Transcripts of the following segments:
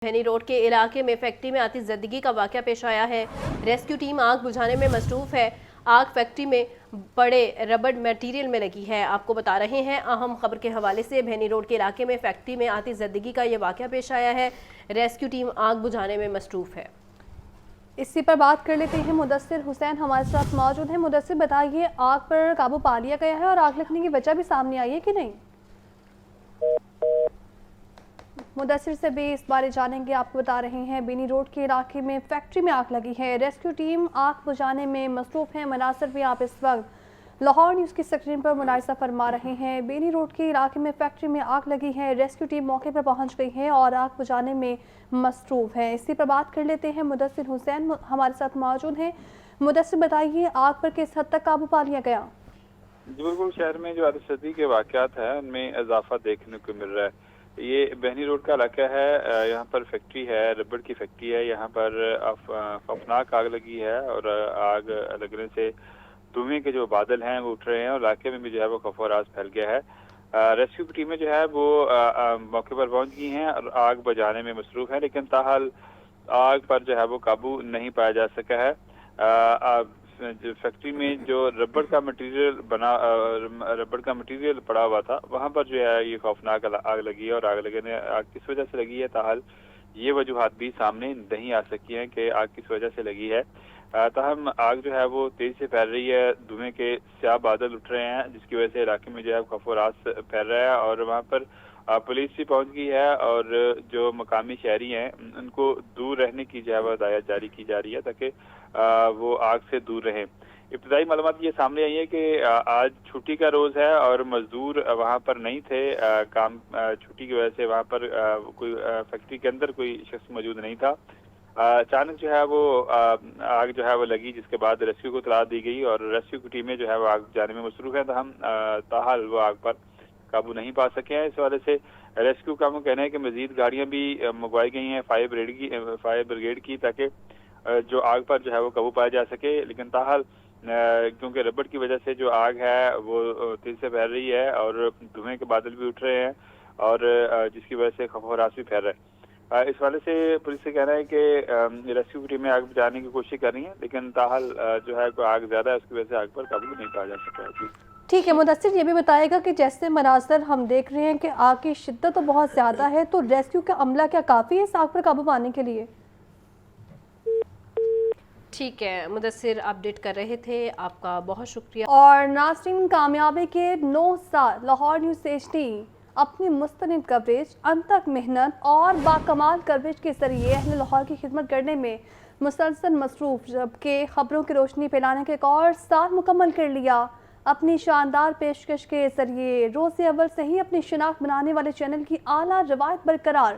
بھینی road کے علاقے میں فیکٹری میں آتش زدگی کا واقعہ پیش آیا ہے۔ ریسکیو ٹیم آگ بجھانے میں مصروف ہے۔ آگ فیکٹری میں پڑے ربڑ میٹیریل میں لگی ہے۔ آپ کو بتا رہے ہیں اہم خبر کے حوالے سے بھینی روڈ کے علاقے میں فیکٹری میں آتش زدگی کا یہ واقعہ پیش آیا ہے۔ ریسکیو ٹیم آگ بجھانے میں مصروف ہے۔ اسی پر بات کر لیتے ہیں، مدثر حسین ہمارے ساتھ موجود ہیں۔ مدثر بتائیے، آگ پر قابو پا لیا گیا ہے اور آگ لگنے کی وجہ بھی سامنے آئی ہے کہ نہیں؟ مدثر سے بھی اس بارے جانیں گے۔ آپ کو بتا رہے ہیں بھینی روڈ کے علاقے میں فیکٹری میں آگ لگی ہے۔ ریسکیو ٹیم آگ بجھانے میں مصروف ہے۔ مناظر بھی آپ اس وقت لاہور نیوز کی سکرین پر ملاحظہ فرما رہے ہیں۔ بھینی روڈ کے علاقے میں فیکٹری میں آگ لگی ہے۔ ریسکیو ٹیم موقع پر پہنچ گئی ہے اور آگ بجھانے میں مصروف ہے۔ اسی پر بات کر لیتے ہیں، مدثر حسین ہمارے ساتھ موجود ہیں۔ مدثر بتائیے، آگ پر کس حد تک قابو پا لیا گیا؟ جی بالکل، شہر میں جو آتش زدگی کے واقعات ہیں ان میں اضافہ دیکھنے کو مل رہا ہے۔ یہ بھینی روڈ کا علاقہ ہے، یہاں پر فیکٹری ہے، ربڑ کی فیکٹری ہے۔ یہاں پر خوفناک آگ لگی ہے اور آگ لگنے سے دھوئیں کے جو بادل ہیں وہ اٹھ رہے ہیں اور علاقے میں بھی جو ہے وہ خوف و راز پھیل گیا ہے۔ ریسکیو ٹیمیں جو ہے وہ موقع پر پہنچ گئی ہیں اور آگ بجھانے میں مصروف ہیں، لیکن تاحال آگ پر جو ہے وہ قابو نہیں پایا جا سکا ہے۔ فیکٹری میں جو ربڑ کا مٹیریل پڑا ہوا تھا، وہاں پر جو ہے یہ خوفناک آگ لگی ہے اور آگ لگنے کس وجہ سے لگی ہے تاحال یہ وجوہات بھی سامنے نہیں آ سکی ہیں کہ آگ کس وجہ سے لگی ہے۔ تاہم آگ جو ہے وہ تیزی سے پھیل رہی ہے، دھوئیں کے سیاہ بادل اٹھ رہے ہیں جس کی وجہ سے علاقے میں جو ہے خوف و راز پھیل رہا ہے اور وہاں پر پولیس بھی پہنچ گئی ہے اور جو مقامی شہری ہیں ان کو دور رہنے کی جو ہے وہ ہدایت جاری کی جا رہی ہے تاکہ وہ آگ سے دور رہیں۔ ابتدائی معلومات یہ سامنے آئی ہے کہ آج چھٹی کا روز ہے اور مزدور وہاں پر نہیں تھے، کام چھٹی کی وجہ سے وہاں پر کوئی فیکٹری کے اندر کوئی شخص موجود نہیں تھا۔ اچانک جو ہے وہ آگ جو ہے وہ لگی، جس کے بعد ریسکیو کو اطلاع دی گئی اور ریسکیو کی ٹیمیں جو ہے وہ آگ جانے میں مصروف ہیں، تاحال وہ آگ پر قابو نہیں پا سکے ہیں۔ اس حوالے سے ریسکیو کا کہنا ہے کہ مزید گاڑیاں بھی منگوائی گئی ہیں فائر بریگیڈ کی تاکہ جو آگ پر جو ہے وہ قابو پایا جا سکے، لیکن تاحال کیونکہ ربڑ کی وجہ سے جو آگ ہے وہ تیزی سے پھیل رہی ہے اور دھوئیں کے بادل بھی اٹھ رہے ہیں اور جس کی وجہ سے خوف و راز بھی پھیل رہا ہے۔ اس حوالے سے پولیس سے کہنا ہے کہ ریسکیو ٹیمیں آگ بجھانے کی کوشش کر رہی ہیں، لیکن تاحال جو ہے آگ زیادہ ہے، اس کی وجہ سے آگ پر قابو نہیں پایا جا سکا ہے۔ ٹھیک ہے، مدثر یہ بھی بتائے گا کہ جیسے مناظر ہم دیکھ رہے ہیں کہ آگ کی شدت تو بہت زیادہ ہے، تو ریسکیو کا عملہ کیا کافی ہے اس آگ پر قابو پانے کے لیے؟ ٹھیک ہے، مدثر اپڈیٹ کر رہے تھے، آپ کا بہت شکریہ۔ اور ناظرین، کامیابی کے 9 سال لاہور نیوز HD اپنی مستند کوریج، انتھک محنت اور باکمال کوریج کے ذریعے اہل لاہور کی خدمت کرنے میں مسلسل مصروف، جبکہ خبروں کی روشنی پھیلانے کے ایک اور سال مکمل کر لیا۔ اپنی شاندار پیشکش کے ذریعے روز اول سے ہی اپنی شناخت بنانے والے چینل کی اعلیٰ روایت برقرار،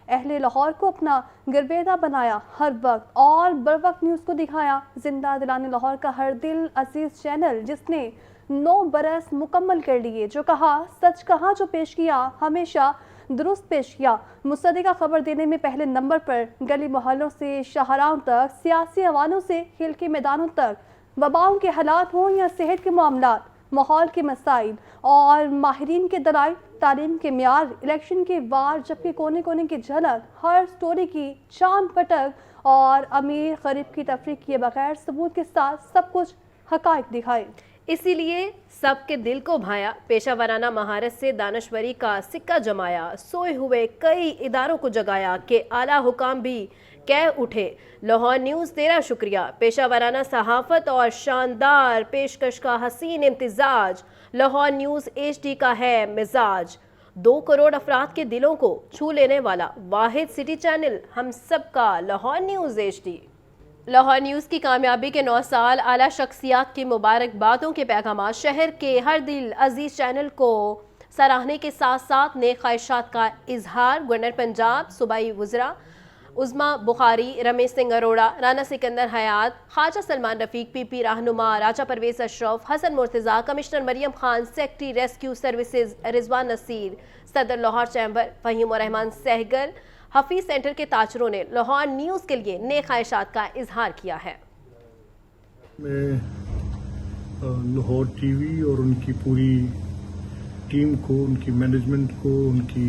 اہل لاہور کو اپنا گرویدہ بنایا، ہر وقت اور بر وقت نیوز کو دکھایا۔ زندہ دلانے لاہور کا ہر دل عزیز چینل جس نے 9 برس مکمل کر لیے، جو کہا سچ کہا، جو پیش کیا ہمیشہ درست پیش کیا، مصدقہ خبر دینے میں پہلے نمبر پر، گلی محلوں سے شاہراہوں تک، سیاسی حوالوں سے کھیل کے میدانوں تک، وباؤں کے حالات ہوں یا صحت کے معاملات، ماحول کے مسائل اور ماہرین کے دلائل، تعلیم کے معیار، الیکشن کے وار، جبکہ کونے کونے کی جھلک، ہر سٹوری کی چاند پٹک اور امیر غریب کی تفریق کیے بغیر ثبوت کے ساتھ سب کچھ حقائق دکھائے۔ اسی لیے سب کے دل کو بھایا، پیشہ ورانہ مہارت سے دانشوری کا سکہ جمایا، سوئے ہوئے کئی اداروں کو جگایا کہ اعلیٰ حکام بھی کہہ اٹھے لاہور نیوز تیرا شکریہ۔ پیشہ ورانہ صحافت اور شاندار پیشکش کا حسین امتزاج لاہور نیوز HD کا ہے مزاج۔ 2 کروڑ افراد کے دلوں کو چھو لینے والا واحد سٹی چینل ہم سب کا Lahore news HD۔ Lahore news کی کامیابی کے 9 سال، اعلیٰ شخصیات کی مبارکبادوں کے پیغامات، شہر کے ہر دل عزیز چینل کو سراہنے کے ساتھ ساتھ نیک خواہشات کا اظہار۔ گورنر پنجاب، صوبائی وزراء عظمیٰ بخاری، رمیش سنگھ اروڑہ، رانا سکندر حیات، خواجہ سلمان رفیق، PP رہنما راجہ پرویز اشرف، حسن مرتضیٰ، کمشنر مریم خان، سیکٹری ریسکیو سروسز رضوان نصیر، صدر لاہور چیمبر فہیم الرحمان سہگل، حفیظ سینٹر کے تاجروں نے لاہور نیوز کے لیے نیک خواہشات کا اظہار کیا ہے۔ میں لاہور TV اور ان کی پوری ٹیم کو، ان کی مینجمنٹ کو، ان کی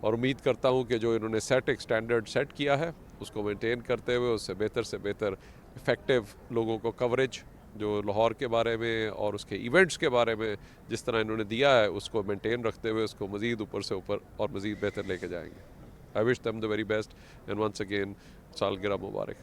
اور امید کرتا ہوں کہ جو انہوں نے ایک سٹینڈرڈ سیٹ کیا ہے اس کو مینٹین کرتے ہوئے اس سے بہتر افیکٹو لوگوں کو کوریج جو لاہور کے بارے میں اور اس کے ایونٹس کے بارے میں جس طرح انہوں نے دیا ہے اس کو مینٹین رکھتے ہوئے اس کو مزید اوپر سے اوپر اور مزید بہتر لے کے جائیں گے. I wish them the very best and once again سالگرہ مبارک.